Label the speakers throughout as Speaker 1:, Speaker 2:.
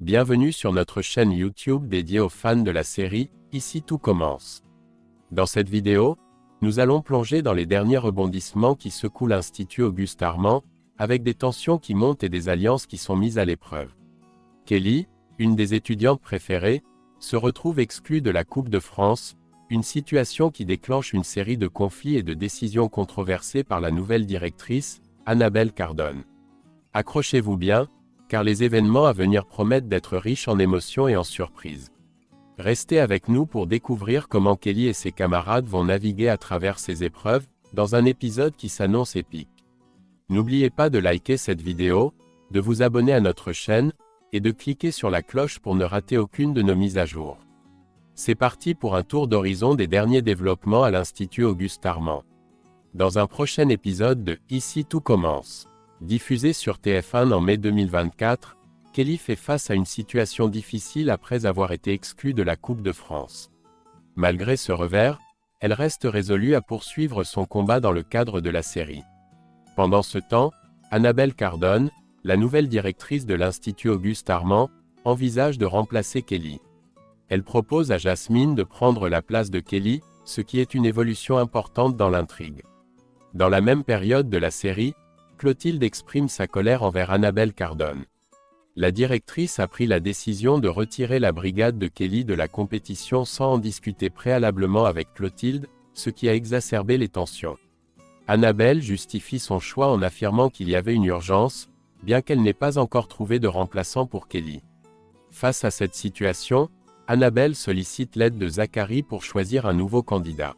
Speaker 1: Bienvenue sur notre chaîne YouTube dédiée aux fans de la série « Ici tout commence ». Dans cette vidéo, nous allons plonger dans les derniers rebondissements qui secouent l'Institut Auguste Armand, avec des tensions qui montent et des alliances qui sont mises à l'épreuve. Kelly, une des étudiantes préférées, se retrouve exclue de la Coupe de France, une situation qui déclenche une série de conflits et de décisions controversées par la nouvelle directrice, Annabelle Cardone. Accrochez-vous bien, car les événements à venir promettent d'être riches en émotions et en surprises. Restez avec nous pour découvrir comment Kelly et ses camarades vont naviguer à travers ces épreuves, dans un épisode qui s'annonce épique. N'oubliez pas de liker cette vidéo, de vous abonner à notre chaîne, et de cliquer sur la cloche pour ne rater aucune de nos mises à jour. C'est parti pour un tour d'horizon des derniers développements à l'Institut Auguste Armand. Dans un prochain épisode de « Ici tout commence », diffusé sur TF1 en mai 2024, Kelly fait face à une situation difficile après avoir été exclue de la Coupe de France. Malgré ce revers, elle reste résolue à poursuivre son combat dans le cadre de la série. Pendant ce temps, Annabelle Cardone, la nouvelle directrice de l'Institut Auguste Armand, envisage de remplacer Kelly. Elle propose à Jasmine de prendre la place de Kelly, ce qui est une évolution importante dans l'intrigue. Dans la même période de la série, Clotilde exprime sa colère envers Annabelle Cardone. La directrice a pris la décision de retirer la brigade de Kelly de la compétition sans en discuter préalablement avec Clotilde, ce qui a exacerbé les tensions. Annabelle justifie son choix en affirmant qu'il y avait une urgence, bien qu'elle n'ait pas encore trouvé de remplaçant pour Kelly. Face à cette situation, Annabelle sollicite l'aide de Zachary pour choisir un nouveau candidat.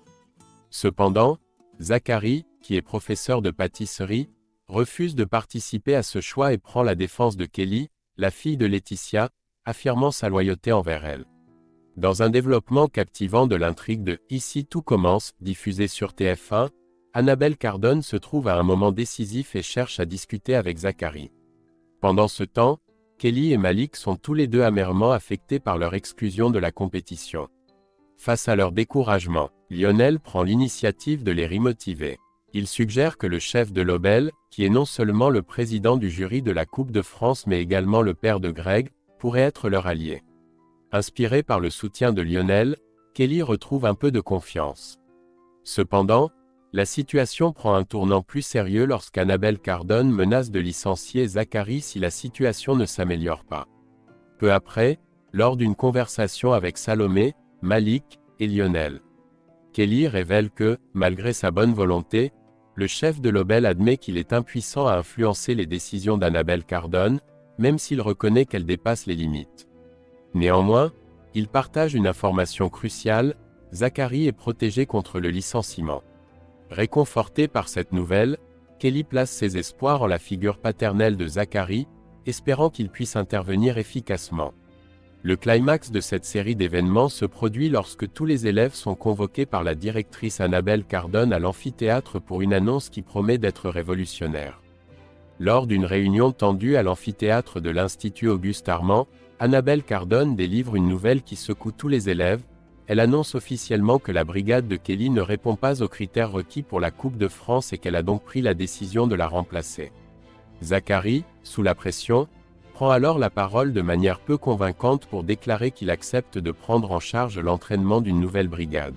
Speaker 1: Cependant, Zachary, qui est professeur de pâtisserie, refuse de participer à ce choix et prend la défense de Kelly, la fille de Laetitia, affirmant sa loyauté envers elle. Dans un développement captivant de l'intrigue de « Ici tout commence », diffusé sur TF1, Annabelle Cardone se trouve à un moment décisif et cherche à discuter avec Zachary. Pendant ce temps, Kelly et Malik sont tous les deux amèrement affectés par leur exclusion de la compétition. Face à leur découragement, Lionel prend l'initiative de les remotiver. Il suggère que le chef de l'Obel, qui est non seulement le président du jury de la Coupe de France mais également le père de Greg, pourrait être leur allié. Inspiré par le soutien de Lionel, Kelly retrouve un peu de confiance. Cependant, la situation prend un tournant plus sérieux lorsqu'Annabelle Cardone menace de licencier Zachary si la situation ne s'améliore pas. Peu après, lors d'une conversation avec Salomé, Malik et Lionel, Kelly révèle que, malgré sa bonne volonté, le chef de l'Obel admet qu'il est impuissant à influencer les décisions d'Annabelle Cardone, même s'il reconnaît qu'elle dépasse les limites. Néanmoins, il partage une information cruciale, Zachary est protégé contre le licenciement. Réconforté par cette nouvelle, Kelly place ses espoirs en la figure paternelle de Zachary, espérant qu'il puisse intervenir efficacement. Le climax de cette série d'événements se produit lorsque tous les élèves sont convoqués par la directrice Annabelle Cardone à l'amphithéâtre pour une annonce qui promet d'être révolutionnaire. Lors d'une réunion tendue à l'amphithéâtre de l'Institut Auguste Armand, Annabelle Cardone délivre une nouvelle qui secoue tous les élèves. Elle annonce officiellement que la brigade de Kelly ne répond pas aux critères requis pour la Coupe de France et qu'elle a donc pris la décision de la remplacer. Zachary, sous la pression, prend alors la parole de manière peu convaincante pour déclarer qu'il accepte de prendre en charge l'entraînement d'une nouvelle brigade.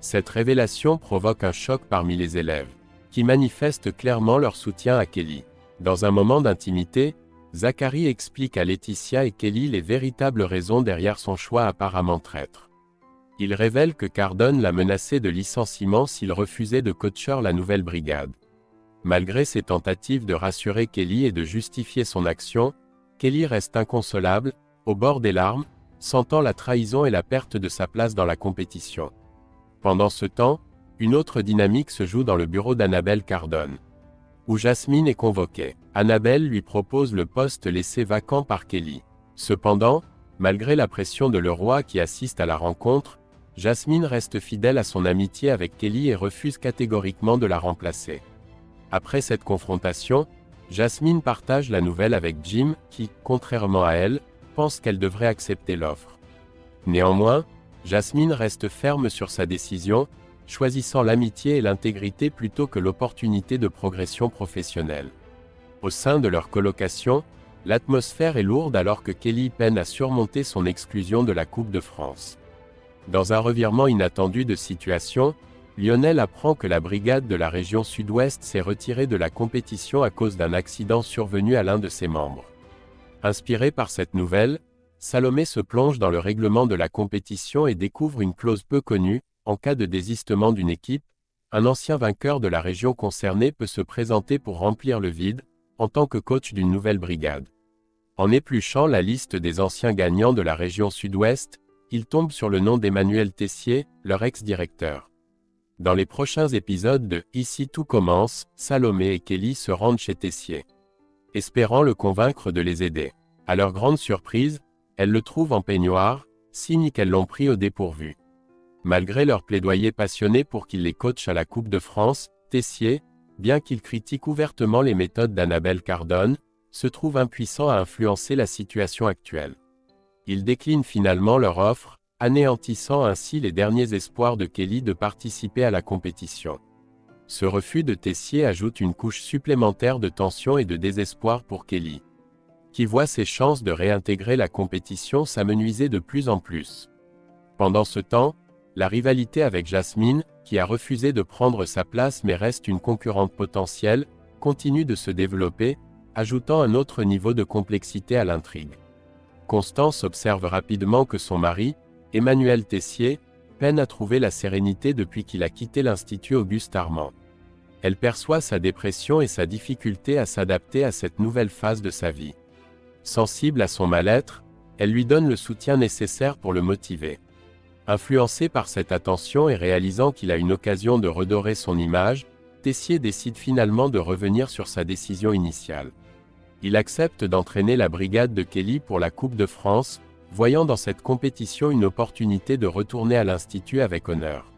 Speaker 1: Cette révélation provoque un choc parmi les élèves, qui manifestent clairement leur soutien à Kelly. Dans un moment d'intimité, Zachary explique à Laetitia et Kelly les véritables raisons derrière son choix apparemment traître. Il révèle que Cardone l'a menacé de licenciement s'il refusait de coacher la nouvelle brigade. Malgré ses tentatives de rassurer Kelly et de justifier son action, Kelly reste inconsolable, au bord des larmes, sentant la trahison et la perte de sa place dans la compétition. Pendant ce temps, une autre dynamique se joue dans le bureau d'Annabelle Cardone, où Jasmine est convoquée. Annabelle lui propose le poste laissé vacant par Kelly. Cependant, malgré la pression de Leroy qui assiste à la rencontre, Jasmine reste fidèle à son amitié avec Kelly et refuse catégoriquement de la remplacer. Après cette confrontation, Jasmine partage la nouvelle avec Jim, qui, contrairement à elle, pense qu'elle devrait accepter l'offre. Néanmoins, Jasmine reste ferme sur sa décision, choisissant l'amitié et l'intégrité plutôt que l'opportunité de progression professionnelle. Au sein de leur colocation, L'atmosphère est lourde alors que Kelly peine à surmonter son exclusion de la Coupe de France. Dans un revirement inattendu de situation, Lionel apprend que la brigade de la région Sud-Ouest s'est retirée de la compétition à cause d'un accident survenu à l'un de ses membres. Inspiré par cette nouvelle, Salomé se plonge dans le règlement de la compétition et découvre une clause peu connue: en cas de désistement d'une équipe, un ancien vainqueur de la région concernée peut se présenter pour remplir le vide, en tant que coach d'une nouvelle brigade. En épluchant la liste des anciens gagnants de la région Sud-Ouest, il tombe sur le nom d'Emmanuel Tessier, leur ex-directeur. Dans les prochains épisodes de Ici tout commence, Salomé et Kelly se rendent chez Tessier, espérant le convaincre de les aider. À leur grande surprise, elles le trouvent en peignoir, signe qu'elles l'ont pris au dépourvu. Malgré leur plaidoyer passionné pour qu'il les coache à la Coupe de France, Tessier, bien qu'il critique ouvertement les méthodes d'Annabelle Cardone, se trouve impuissant à influencer la situation actuelle. Il décline finalement leur offre, anéantissant ainsi les derniers espoirs de Kelly de participer à la compétition. Ce refus de Tessier ajoute une couche supplémentaire de tension et de désespoir pour Kelly, qui voit ses chances de réintégrer la compétition s'amenuiser de plus en plus. Pendant ce temps, la rivalité avec Jasmine, qui a refusé de prendre sa place mais reste une concurrente potentielle, continue de se développer, ajoutant un autre niveau de complexité à l'intrigue. Constance observe rapidement que son mari, Emmanuel Tessier, peine à trouver la sérénité depuis qu'il a quitté l'Institut Auguste Armand. Elle perçoit sa dépression et sa difficulté à s'adapter à cette nouvelle phase de sa vie. Sensible à son mal-être, elle lui donne le soutien nécessaire pour le motiver. Influencé par cette attention et réalisant qu'il a une occasion de redorer son image, Tessier décide finalement de revenir sur sa décision initiale. Il accepte d'entraîner la brigade de Kelly pour la Coupe de France, voyant dans cette compétition une opportunité de retourner à l'Institut avec honneur.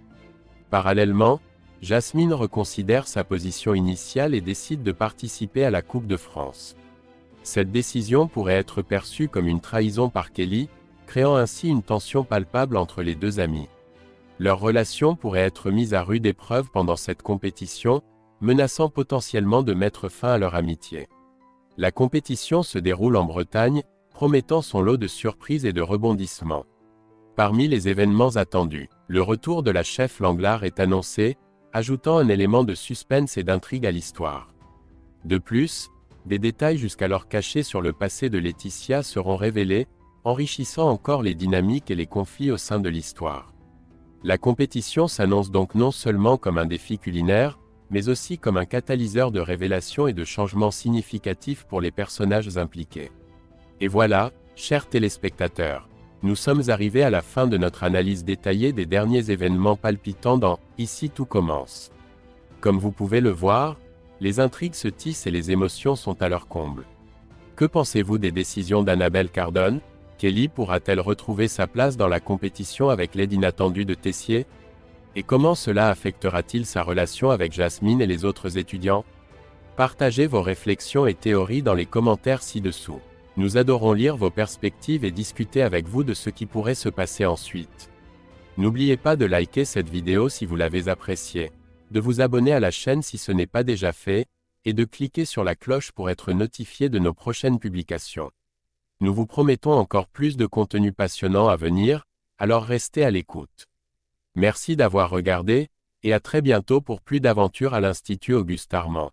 Speaker 1: Parallèlement, Jasmine reconsidère sa position initiale et décide de participer à la Coupe de France. Cette décision pourrait être perçue comme une trahison par Kelly, créant ainsi une tension palpable entre les deux amis. Leur relation pourrait être mise à rude épreuve pendant cette compétition, menaçant potentiellement de mettre fin à leur amitié. La compétition se déroule en Bretagne, promettant son lot de surprises et de rebondissements. Parmi les événements attendus, le retour de la chef Langlard est annoncé, ajoutant un élément de suspense et d'intrigue à l'histoire. De plus, des détails jusqu'alors cachés sur le passé de Laetitia seront révélés, enrichissant encore les dynamiques et les conflits au sein de l'histoire. La compétition s'annonce donc non seulement comme un défi culinaire, mais aussi comme un catalyseur de révélations et de changements significatifs pour les personnages impliqués. Et voilà, chers téléspectateurs, nous sommes arrivés à la fin de notre analyse détaillée des derniers événements palpitants dans Ici tout commence. Comme vous pouvez le voir, les intrigues se tissent et les émotions sont à leur comble. Que pensez-vous des décisions d'Annabelle Cardone? Kelly pourra-t-elle retrouver sa place dans la compétition avec l'aide inattendue de Tessier? Et comment cela affectera-t-il sa relation avec Jasmine et les autres étudiants? Partagez vos réflexions et théories dans les commentaires ci-dessous. Nous adorons lire vos perspectives et discuter avec vous de ce qui pourrait se passer ensuite. N'oubliez pas de liker cette vidéo si vous l'avez appréciée, de vous abonner à la chaîne si ce n'est pas déjà fait, et de cliquer sur la cloche pour être notifié de nos prochaines publications. Nous vous promettons encore plus de contenu passionnant à venir, alors restez à l'écoute. Merci d'avoir regardé, et à très bientôt pour plus d'aventures à l'Institut Auguste Armand.